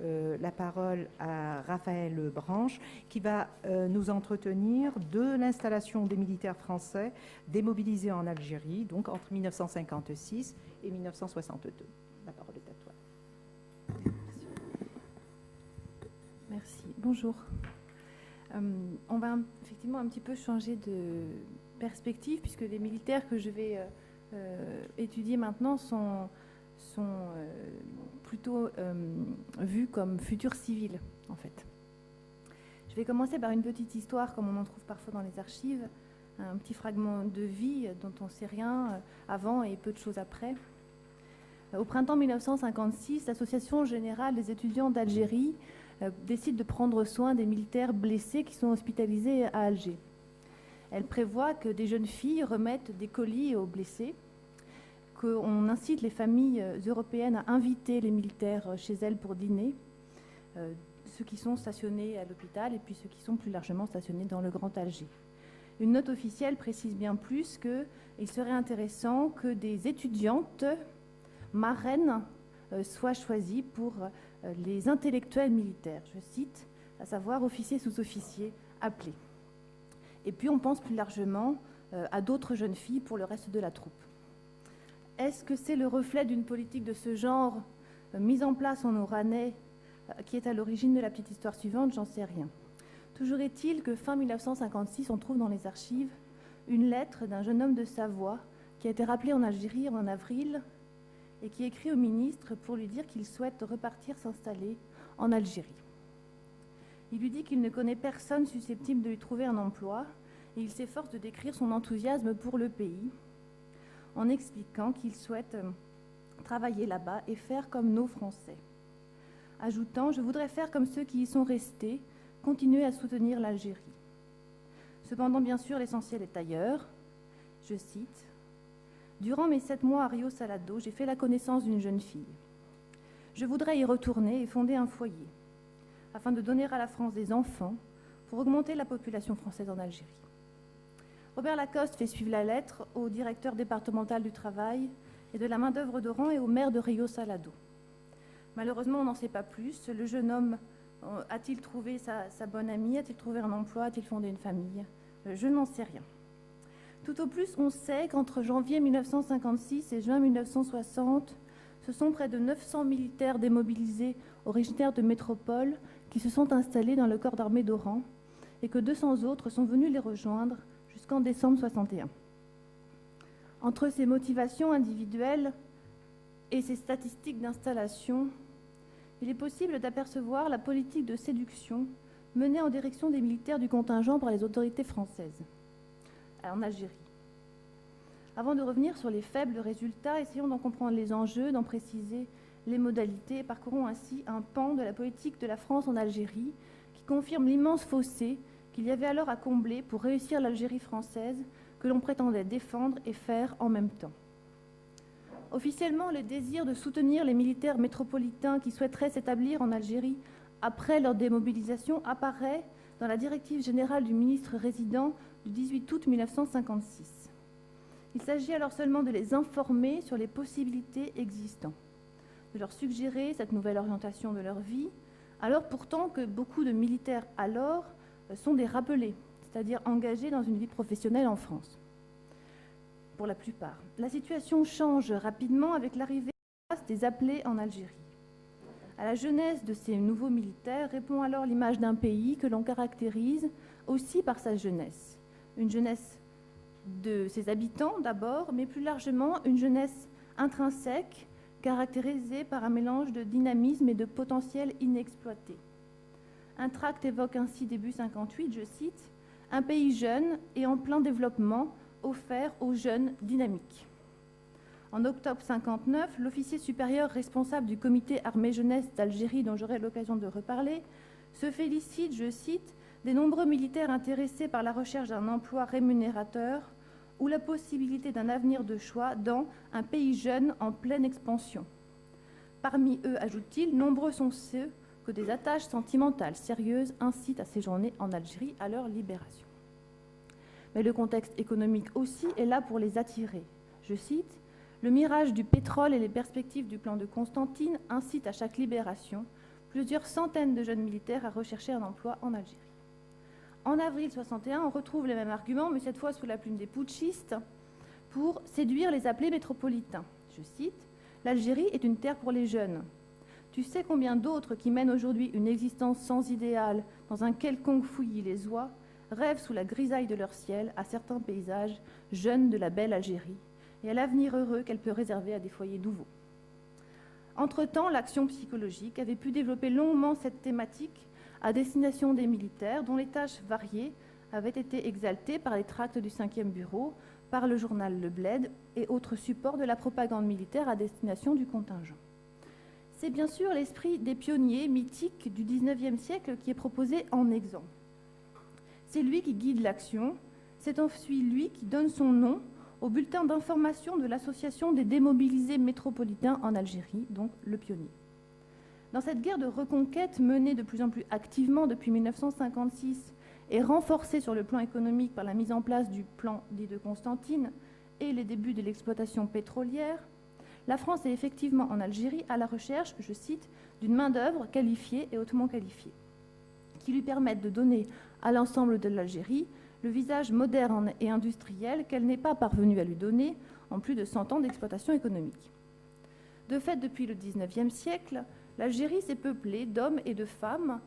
la parole à Raphaël Branche, qui va nous entretenir de l'installation des militaires français démobilisés en Algérie, donc entre 1956 et 1962. La parole est à toi. Merci. Bonjour. On va effectivement un petit peu changer de perspective, puisque les militaires que je vais étudier maintenant sont plutôt vus comme futurs civils, en fait. Je vais commencer par une petite histoire, comme on en trouve parfois dans les archives, un petit fragment de vie dont on ne sait rien avant et peu de choses après. Au printemps 1956, l'Association générale des étudiants d'Algérie décide de prendre soin des militaires blessés qui sont hospitalisés à Alger. Elle prévoit que des jeunes filles remettent des colis aux blessés, qu'on incite les familles européennes à inviter les militaires chez elles pour dîner, ceux qui sont stationnés à l'hôpital et puis ceux qui sont plus largement stationnés dans le Grand Alger. Une note officielle précise bien plus qu'il serait intéressant que des étudiantes marraines soient choisies pour les intellectuels militaires, je cite, à savoir officiers, sous-officiers appelés. Et puis on pense plus largement à d'autres jeunes filles pour le reste de la troupe. Est-ce que c'est le reflet d'une politique de ce genre mise en place en Oranais qui est à l'origine de la petite histoire suivante? J'en sais rien. Toujours est-il que fin 1956, on trouve dans les archives une lettre d'un jeune homme de Savoie qui a été rappelé en Algérie en avril et qui écrit au ministre pour lui dire qu'il souhaite repartir s'installer en Algérie. Il lui dit qu'il ne connaît personne susceptible de lui trouver un emploi et il s'efforce de décrire son enthousiasme pour le pays en expliquant qu'il souhaite travailler là-bas et faire comme nos Français. Ajoutant « Je voudrais faire comme ceux qui y sont restés, continuer à soutenir l'Algérie. Cependant, bien sûr, l'essentiel est ailleurs. » Je cite « Durant mes 7 mois à Rio Salado, j'ai fait la connaissance d'une jeune fille. Je voudrais y retourner et fonder un foyer, afin de donner à la France des enfants pour augmenter la population française en Algérie. » Robert Lacoste fait suivre la lettre au directeur départemental du travail et de la main-d'œuvre d'Oran et au maire de Rio Salado. Malheureusement, on n'en sait pas plus. Le jeune homme a-t-il trouvé sa bonne amie? A-t-il trouvé un emploi? A-t-il fondé une famille? Je n'en sais rien. Tout au plus, on sait qu'entre janvier 1956 et juin 1960, ce sont près de 900 militaires démobilisés originaires de métropole qui se sont installés dans le corps d'armée d'Oran et que 200 autres sont venus les rejoindre jusqu'en décembre 61. Entre ces motivations individuelles et ces statistiques d'installation, il est possible d'apercevoir la politique de séduction menée en direction des militaires du contingent par les autorités françaises en Algérie. Avant de revenir sur les faibles résultats, essayons d'en comprendre les enjeux, d'en préciser les modalités et parcourons ainsi un pan de la politique de la France en Algérie qui confirme l'immense fossé qu'il y avait alors à combler pour réussir l'Algérie française que l'on prétendait défendre et faire en même temps. Officiellement, le désir de soutenir les militaires métropolitains qui souhaiteraient s'établir en Algérie après leur démobilisation apparaît dans la directive générale du ministre résident du 18 août 1956. Il s'agit alors seulement de les informer sur les possibilités existantes, de leur suggérer cette nouvelle orientation de leur vie, alors pourtant que beaucoup de militaires alors sont des rappelés, c'est-à-dire engagés dans une vie professionnelle en France. Pour la plupart. La situation change rapidement avec l'arrivée des appelés en Algérie. À la jeunesse de ces nouveaux militaires répond alors l'image d'un pays que l'on caractérise aussi par sa jeunesse. Une jeunesse de ses habitants d'abord, mais plus largement une jeunesse intrinsèque caractérisée par un mélange de dynamisme et de potentiel inexploité. Un tract évoque ainsi début 58, je cite, « Un pays jeune et en plein développement offert aux jeunes dynamiques. » En octobre 59, l'officier supérieur responsable du comité armée-jeunesse d'Algérie, dont j'aurai l'occasion de reparler, se félicite, je cite, des nombreux militaires intéressés par la recherche d'un emploi rémunérateur ou la possibilité d'un avenir de choix dans un pays jeune en pleine expansion. Parmi eux, ajoute-t-il, nombreux sont ceux que des attaches sentimentales sérieuses incitent à séjourner en Algérie à leur libération. Mais le contexte économique aussi est là pour les attirer. Je cite, « Le mirage du pétrole et les perspectives du plan de Constantine incitent à chaque libération plusieurs centaines de jeunes militaires à rechercher un emploi en Algérie. En avril 1961, on retrouve les mêmes arguments, mais cette fois sous la plume des putschistes, pour séduire les appelés métropolitains. Je cite, « L'Algérie est une terre pour les jeunes. Tu sais combien d'autres qui mènent aujourd'hui une existence sans idéal, dans un quelconque fouillis les oies, rêvent sous la grisaille de leur ciel à certains paysages, jeunes de la belle Algérie, et à l'avenir heureux qu'elle peut réserver à des foyers nouveaux. » Entre-temps, l'action psychologique avait pu développer longuement cette thématique à destination des militaires, dont les tâches variées avaient été exaltées par les tracts du 5e bureau, par le journal Le Bled et autres supports de la propagande militaire à destination du contingent. C'est bien sûr l'esprit des pionniers mythiques du XIXe siècle qui est proposé en exemple. C'est lui qui guide l'action, c'est ensuite lui qui donne son nom au bulletin d'information de l'Association des démobilisés métropolitains en Algérie, donc le pionnier. Dans cette guerre de reconquête menée de plus en plus activement depuis 1956 et renforcée sur le plan économique par la mise en place du plan dit de Constantine et les débuts de l'exploitation pétrolière, la France est effectivement en Algérie à la recherche, je cite, d'une main-d'œuvre qualifiée et hautement qualifiée, qui lui permette de donner à l'ensemble de l'Algérie le visage moderne et industriel qu'elle n'est pas parvenue à lui donner en plus de 100 ans d'exploitation économique. De fait, depuis le XIXe siècle, l'Algérie s'est peuplée d'hommes et de femmes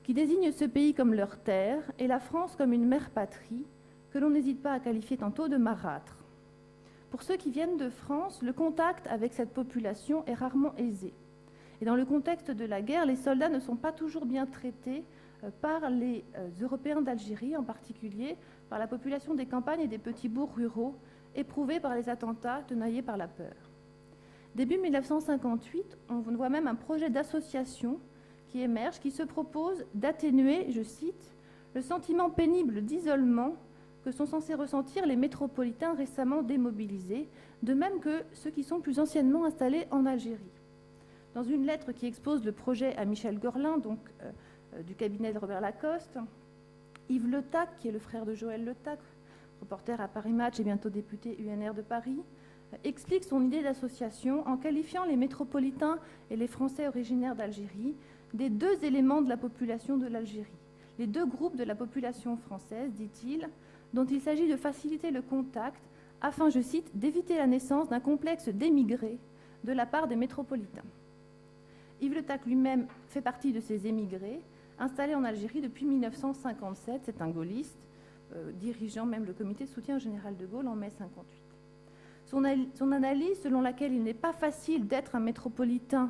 qui désignent ce pays comme leur terre et la France comme une mère patrie que l'on n'hésite pas à qualifier tantôt de marâtre. Pour ceux qui viennent de France, le contact avec cette population est rarement aisé. Et dans le contexte de la guerre, les soldats ne sont pas toujours bien traités par les Européens d'Algérie, en particulier par la population des campagnes et des petits bourgs ruraux, éprouvés par les attentats, tenaillés par la peur. Début 1958, on voit même un projet d'association qui émerge, qui se propose d'atténuer, je cite, « le sentiment pénible d'isolement que sont censés ressentir les métropolitains récemment démobilisés, de même que ceux qui sont plus anciennement installés en Algérie. » Dans une lettre qui expose le projet à Michel Gorlin, donc du cabinet de Robert Lacoste, Yves Le Tac, qui est le frère de Joël Le Tac, reporter à Paris Match et bientôt député UNR de Paris, explique son idée d'association en qualifiant les métropolitains et les Français originaires d'Algérie des deux éléments de la population de l'Algérie, les deux groupes de la population française, dit-il, dont il s'agit de faciliter le contact afin, je cite, d'éviter la naissance d'un complexe d'émigrés de la part des métropolitains. Yves Le Tac lui-même fait partie de ces émigrés, installés en Algérie depuis 1957, c'est un gaulliste, dirigeant même le comité de soutien au général de Gaulle en mai 1958. Son analyse, selon laquelle il n'est pas facile d'être un métropolitain,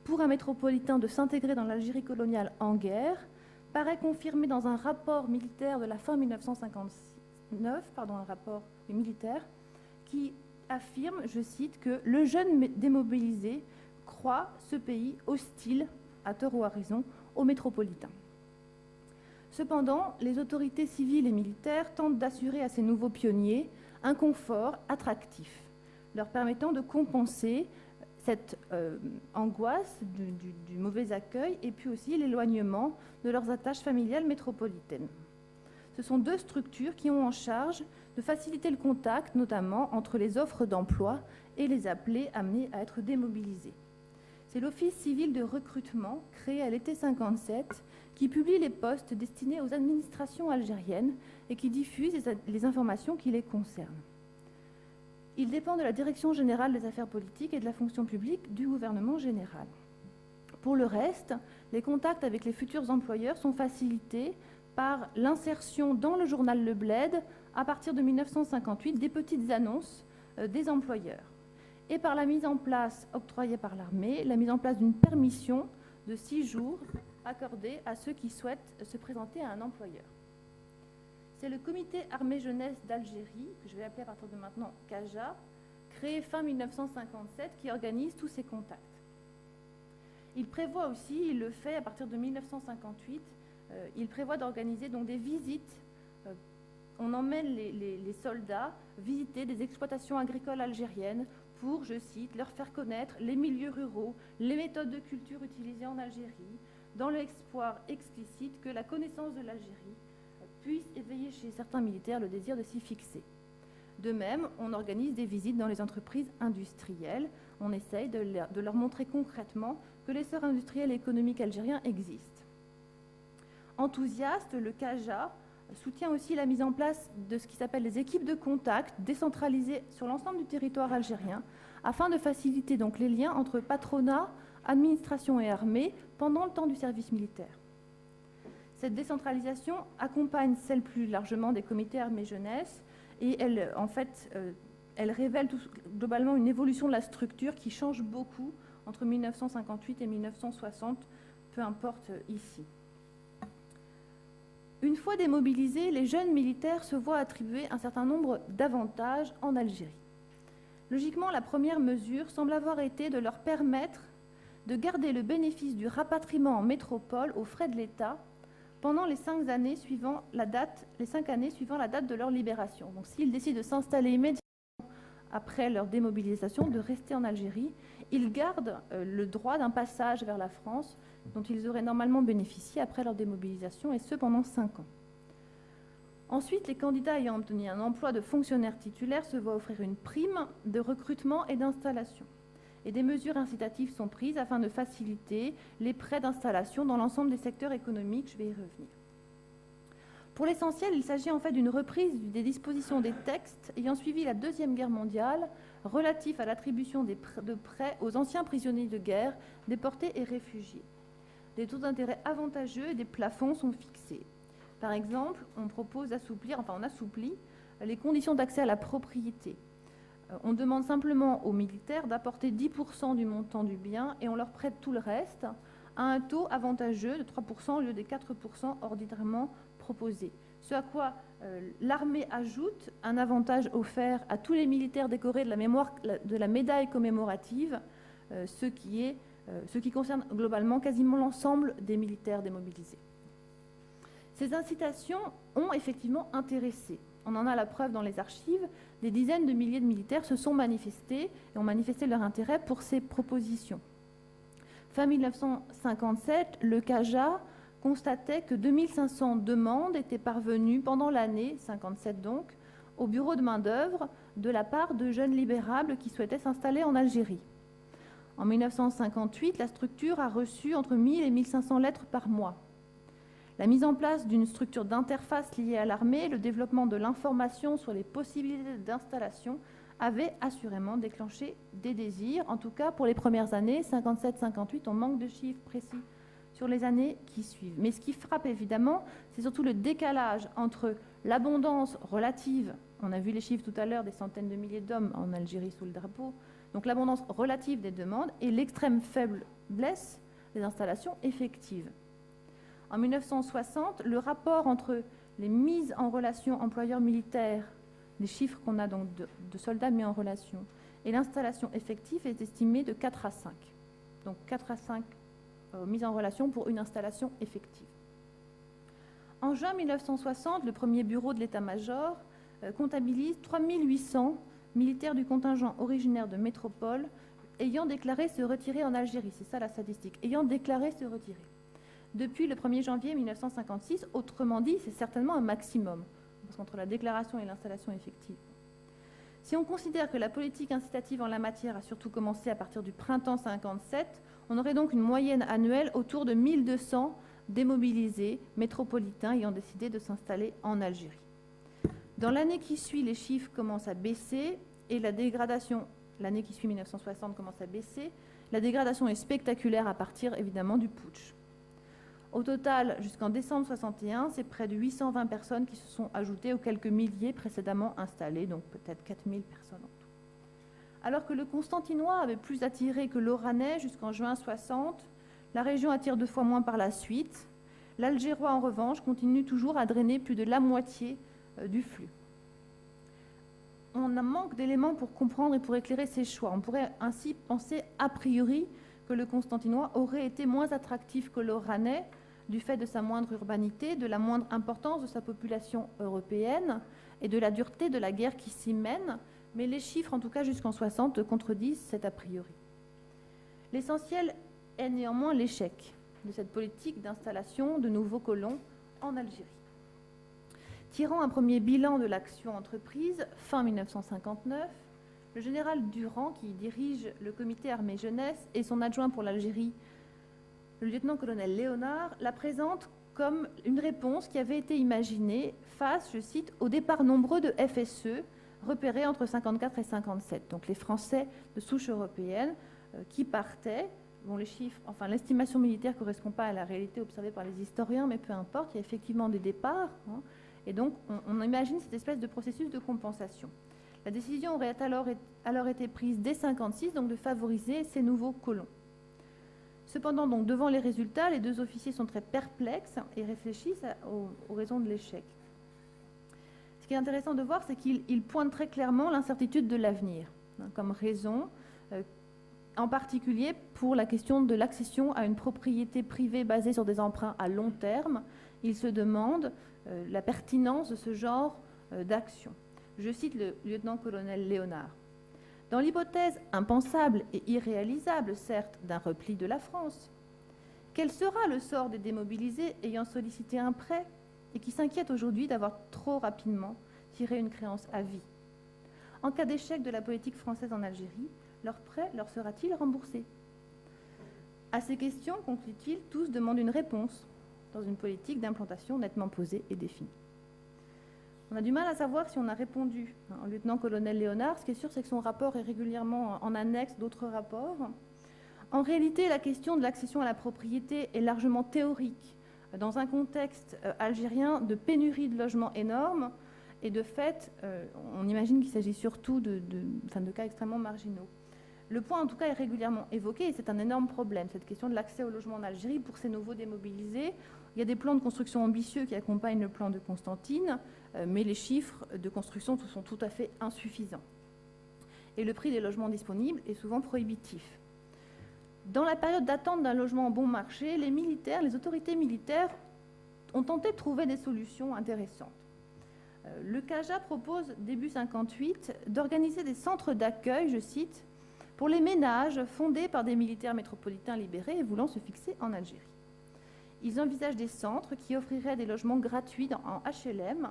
pour un métropolitain de s'intégrer dans l'Algérie coloniale en guerre, paraît confirmée dans un rapport militaire de la fin 1959, un rapport militaire, qui affirme, je cite, que le jeune démobilisé croit ce pays hostile, à tort ou à raison, aux métropolitains. Cependant, les autorités civiles et militaires tentent d'assurer à ces nouveaux pionniers un confort attractif, leur permettant de compenser cette angoisse du mauvais accueil et puis aussi l'éloignement de leurs attaches familiales métropolitaines. Ce sont deux structures qui ont en charge de faciliter le contact, notamment entre les offres d'emploi et les appelés amenés à être démobilisés. C'est l'Office civil de recrutement, créé à l'été 1957, qui publie les postes destinés aux administrations algériennes et qui diffuse les informations qui les concernent. Il dépend de la Direction générale des affaires politiques et de la fonction publique du gouvernement général. Pour le reste, les contacts avec les futurs employeurs sont facilités par l'insertion dans le journal Le Bled, à partir de 1958, des petites annonces des employeurs. Et par la mise en place, octroyée par l'armée, la mise en place d'une permission de 6 jours accordée à ceux qui souhaitent se présenter à un employeur. C'est le comité armée-jeunesse d'Algérie, que je vais appeler à partir de maintenant CAJA, créé fin 1957, qui organise tous ces contacts. Il prévoit aussi, il le fait à partir de 1958, il prévoit d'organiser donc des visites. On emmène les soldats visiter des exploitations agricoles algériennes pour, je cite, leur faire connaître les milieux ruraux, les méthodes de culture utilisées en Algérie, dans l'espoir explicite que la connaissance de l'Algérie puisse éveiller chez certains militaires le désir de s'y fixer. De même, on organise des visites dans les entreprises industrielles. on essaye de leur montrer concrètement que l'essor industriel et économique algérien existe. Enthousiaste, le CAJA soutient aussi la mise en place de ce qui s'appelle les équipes de contact décentralisées sur l'ensemble du territoire algérien, afin de faciliter donc les liens entre patronat, administration et armée pendant le temps du service militaire. Cette décentralisation accompagne celle plus largement des comités armée-jeunesse et elle révèle globalement une évolution de la structure qui change beaucoup entre 1958 et 1960, peu importe ici. Une fois démobilisés, les jeunes militaires se voient attribuer un certain nombre d'avantages en Algérie. Logiquement, la première mesure semble avoir été de leur permettre de garder le bénéfice du rapatriement en métropole aux frais de l'État pendant les 5 années suivant la date de leur libération. Donc s'ils décident de s'installer immédiatement après leur démobilisation, de rester en Algérie, ils gardent le droit d'un passage vers la France dont ils auraient normalement bénéficié après leur démobilisation, et ce pendant 5 ans. Ensuite, les candidats ayant obtenu un emploi de fonctionnaire titulaire se voient offrir une prime de recrutement et d'installation. Et des mesures incitatives sont prises afin de faciliter les prêts d'installation dans l'ensemble des secteurs économiques. Je vais y revenir. Pour l'essentiel, il s'agit en fait d'une reprise des dispositions des textes ayant suivi la Deuxième Guerre mondiale relatifs à l'attribution de prêts aux anciens prisonniers de guerre, déportés et réfugiés. Des taux d'intérêt avantageux et des plafonds sont fixés. Par exemple, on assouplit les conditions d'accès à la propriété. On demande simplement aux militaires d'apporter 10% du montant du bien et on leur prête tout le reste à un taux avantageux de 3% au lieu des 4% ordinairement proposés. Ce à quoi l'armée ajoute un avantage offert à tous les militaires décorés de la médaille commémorative, ce qui concerne globalement quasiment l'ensemble des militaires démobilisés. Ces incitations ont effectivement intéressé. On en a la preuve dans les archives. Des dizaines de milliers de militaires se sont manifestés et ont manifesté leur intérêt pour ces propositions. Fin 1957, le CAJA constatait que 2500 demandes étaient parvenues pendant l'année, 57 donc, au bureau de main-d'œuvre de la part de jeunes libérables qui souhaitaient s'installer en Algérie. En 1958, la structure a reçu entre 1000 et 1500 lettres par mois. La mise en place d'une structure d'interface liée à l'armée, le développement de l'information sur les possibilités d'installation avait assurément déclenché des désirs. En tout cas, pour les premières années, 57-58, on manque de chiffres précis sur les années qui suivent. Mais ce qui frappe évidemment, c'est surtout le décalage entre l'abondance relative, on a vu les chiffres tout à l'heure, des centaines de milliers d'hommes en Algérie sous le drapeau, donc l'abondance relative des demandes et l'extrême faiblesse des installations effectives. En 1960, le rapport entre les mises en relation employeurs militaires, les chiffres qu'on a donc de soldats mis en relation, et l'installation effective est estimé de 4 à 5. Donc 4 à 5 mises en relation pour une installation effective. En juin 1960, le premier bureau de l'état-major comptabilise 3800 militaires du contingent originaire de métropole ayant déclaré se retirer en Algérie. C'est ça la statistique, ayant déclaré se retirer. Depuis le 1er janvier 1956, autrement dit, c'est certainement un maximum, parce qu'entre la déclaration et l'installation effective. Si on considère que la politique incitative en la matière a surtout commencé à partir du printemps 57, on aurait donc une moyenne annuelle autour de 1200 démobilisés métropolitains ayant décidé de s'installer en Algérie. Dans l'année qui suit, les chiffres commencent à baisser et la dégradation, l'année qui suit 1960 commence à baisser, la dégradation est spectaculaire à partir évidemment du putsch. Au total, jusqu'en décembre 61, c'est près de 820 personnes qui se sont ajoutées aux quelques milliers précédemment installés, donc peut-être 4000 personnes en tout. Alors que le Constantinois avait plus attiré que l'Oranais jusqu'en juin 60, la région attire 2 fois moins par la suite. L'Algérois, en revanche, continue toujours à drainer plus de la moitié du flux. On a manque d'éléments pour comprendre et pour éclairer ces choix. On pourrait ainsi penser a priori que le Constantinois aurait été moins attractif que l'Oranais du fait de sa moindre urbanité, de la moindre importance de sa population européenne et de la dureté de la guerre qui s'y mène, mais les chiffres, en tout cas jusqu'en 60, contredisent cet a priori. L'essentiel est néanmoins l'échec de cette politique d'installation de nouveaux colons en Algérie. Tirant un premier bilan de l'action entreprise, fin 1959, le général Durand, qui dirige le comité armée jeunesse, et son adjoint pour l'Algérie, le lieutenant-colonel Léonard, la présente comme une réponse qui avait été imaginée face, je cite, aux départs nombreux de FSE repérés entre 54 et 57. Donc les Français de souche européenne qui partaient. Bon, les chiffres, enfin l'estimation militaire ne correspond pas à la réalité observée par les historiens, mais peu importe, il y a effectivement des départs. Et donc on imagine cette espèce de processus de compensation. La décision aurait alors été prise dès 1956, donc de favoriser ces nouveaux colons. Cependant, donc, devant les résultats, les deux officiers sont très perplexes et réfléchissent aux raisons de l'échec. Ce qui est intéressant de voir, c'est qu'ils pointent très clairement l'incertitude de l'avenir comme raison, en particulier pour la question de l'accession à une propriété privée basée sur des emprunts à long terme. Ils se demandent la pertinence de ce genre d'action. Je cite le lieutenant-colonel Léonard. Dans l'hypothèse impensable et irréalisable, certes, d'un repli de la France, quel sera le sort des démobilisés ayant sollicité un prêt et qui s'inquiètent aujourd'hui d'avoir trop rapidement tiré une créance à vie? En cas d'échec de la politique française en Algérie, leur prêt leur sera-t-il remboursé? À ces questions, conclut-il, tous demandent une réponse dans une politique d'implantation nettement posée et définie. On a du mal à savoir si on a répondu au lieutenant-colonel Léonard. Ce qui est sûr, c'est que son rapport est régulièrement en annexe d'autres rapports. En réalité, la question de l'accession à la propriété est largement théorique, dans un contexte algérien de pénurie de logements énorme, et de fait, on imagine qu'il s'agit surtout de cas extrêmement marginaux. Le point, en tout cas, est régulièrement évoqué, et c'est un énorme problème, cette question de l'accès au logement en Algérie pour ces nouveaux démobilisés. Il y a des plans de construction ambitieux qui accompagnent le plan de Constantine, mais les chiffres de construction sont tout à fait insuffisants. Et le prix des logements disponibles est souvent prohibitif. Dans la période d'attente d'un logement en bon marché, les autorités militaires ont tenté de trouver des solutions intéressantes. Le CAJA propose, début 1958, d'organiser des centres d'accueil, je cite, pour les ménages fondés par des militaires métropolitains libérés et voulant se fixer en Algérie. Ils envisagent des centres qui offriraient des logements gratuits en HLM,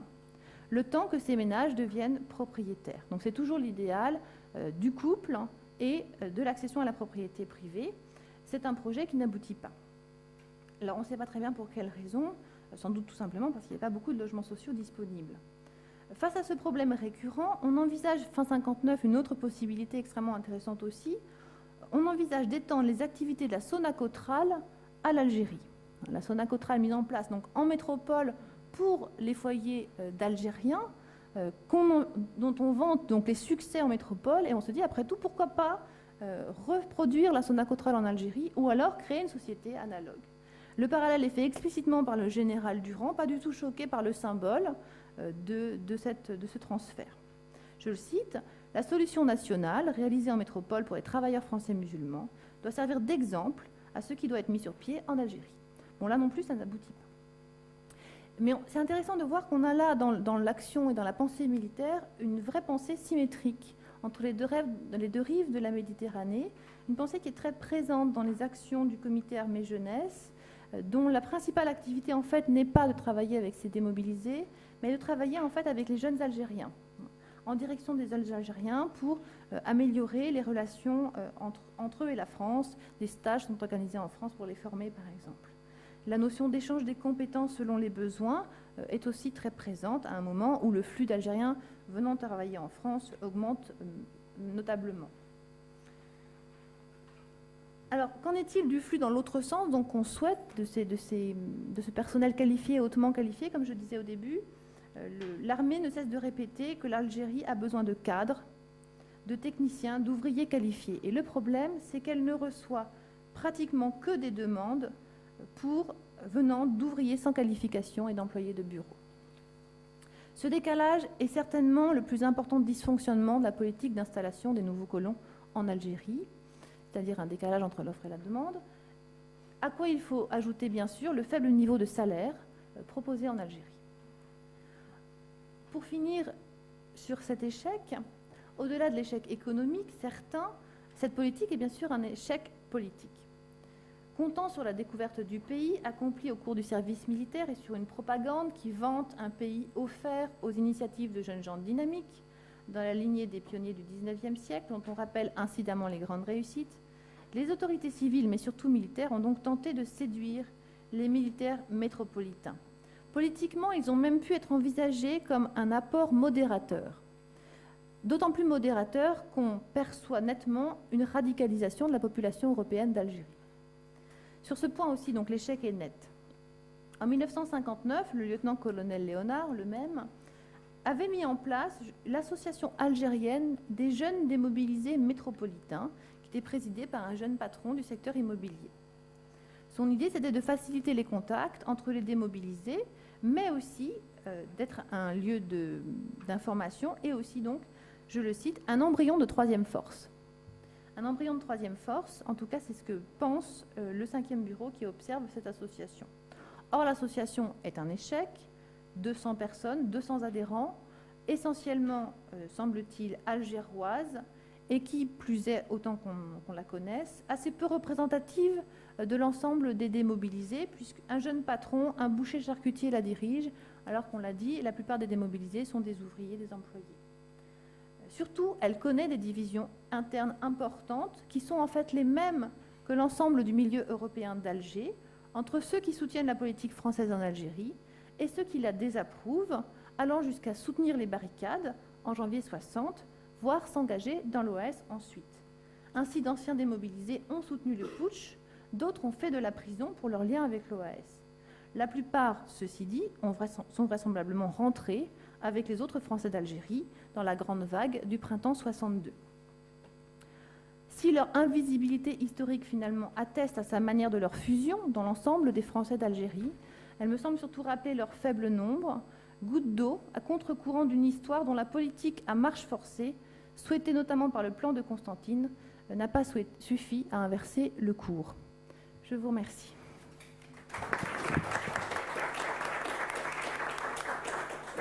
le temps que ces ménages deviennent propriétaires. Donc c'est toujours l'idéal du couple et de l'accession à la propriété privée. C'est un projet qui n'aboutit pas. Alors on ne sait pas très bien pour quelles raisons, sans doute tout simplement parce qu'il n'y a pas beaucoup de logements sociaux disponibles. Face à ce problème récurrent, on envisage, fin 1959, une autre possibilité extrêmement intéressante aussi. On envisage d'étendre les activités de la Sonacotrale à l'Algérie. La Sonacotrale mise en place donc, en métropole pour les foyers d'Algériens, dont on vante donc, les succès en métropole, et on se dit, après tout, pourquoi pas reproduire la Sonacotrale en Algérie, ou alors créer une société analogue. Le parallèle est fait explicitement par le général Durand, pas du tout choqué par le symbole de ce transfert. Je le cite, « La solution nationale, réalisée en métropole pour les travailleurs français musulmans, doit servir d'exemple à ce qui doit être mis sur pied en Algérie. » Bon, là non plus, ça n'aboutit pas. Mais c'est intéressant de voir qu'on a là, dans l'action et dans la pensée militaire, une vraie pensée symétrique entre les deux rives de la Méditerranée, une pensée qui est très présente dans les actions du comité armée jeunesse, dont la principale activité, en fait, n'est pas de travailler avec ces démobilisés, mais de travailler, en fait, avec les jeunes Algériens, en direction des Algériens pour améliorer les relations entre eux et la France. Des stages sont organisés en France pour les former, par exemple. La notion d'échange des compétences selon les besoins est aussi très présente à un moment où le flux d'Algériens venant travailler en France augmente notablement. Alors, qu'en est-il du flux dans l'autre sens? Donc, on souhaite de ce personnel qualifié, hautement qualifié, comme je disais au début. L'armée ne cesse de répéter que l'Algérie a besoin de cadres, de techniciens, d'ouvriers qualifiés. Et le problème, c'est qu'elle ne reçoit pratiquement que des demandes venant d'ouvriers sans qualification et d'employés de bureau. Ce décalage est certainement le plus important dysfonctionnement de la politique d'installation des nouveaux colons en Algérie, c'est-à-dire un décalage entre l'offre et la demande, à quoi il faut ajouter bien sûr le faible niveau de salaire proposé en Algérie. Pour finir sur cet échec, au-delà de l'échec économique certain, cette politique est bien sûr un échec politique. Comptant sur la découverte du pays accomplie au cours du service militaire et sur une propagande qui vante un pays offert aux initiatives de jeunes gens dynamiques, dans la lignée des pionniers du XIXe siècle, dont on rappelle incidemment les grandes réussites, les autorités civiles, mais surtout militaires, ont donc tenté de séduire les militaires métropolitains. Politiquement, ils ont même pu être envisagés comme un apport modérateur. D'autant plus modérateur qu'on perçoit nettement une radicalisation de la population européenne d'Algérie. Sur ce point aussi, donc, l'échec est net. En 1959, le lieutenant-colonel Léonard, le même, avait mis en place l'association algérienne des jeunes démobilisés métropolitains, qui était présidée par un jeune patron du secteur immobilier. Son idée, c'était de faciliter les contacts entre les démobilisés, mais aussi d'être un lieu d'information et aussi, donc, je le cite, un embryon de troisième force. Un embryon de troisième force, en tout cas, c'est ce que pense le 5e bureau qui observe cette association. Or, l'association est un échec. 200 personnes, 200 adhérents, essentiellement, semble-t-il, algéroises, et qui, plus est, autant qu'on la connaisse, assez peu représentative de l'ensemble des démobilisés, puisqu'un jeune patron, un boucher charcutier la dirige, alors qu'on l'a dit, la plupart des démobilisés sont des ouvriers, des employés. Surtout, elle connaît des divisions internes importantes, qui sont en fait les mêmes que l'ensemble du milieu européen d'Alger, entre ceux qui soutiennent la politique française en Algérie et ceux qui la désapprouvent, allant jusqu'à soutenir les barricades en janvier 60, voire s'engager dans l'OAS ensuite. Ainsi, d'anciens démobilisés ont soutenu le putsch, d'autres ont fait de la prison pour leur lien avec l'OAS. La plupart, ceci dit, sont vraisemblablement rentrés avec les autres Français d'Algérie dans la grande vague du printemps 62. Si leur invisibilité historique finalement atteste à sa manière de leur fusion dans l'ensemble des Français d'Algérie, elle me semble surtout rappeler leur faible nombre, goutte d'eau à contre-courant d'une histoire dont la politique à marche forcée, souhaitée notamment par le plan de Constantine, n'a pas suffi à inverser le cours. Je vous remercie.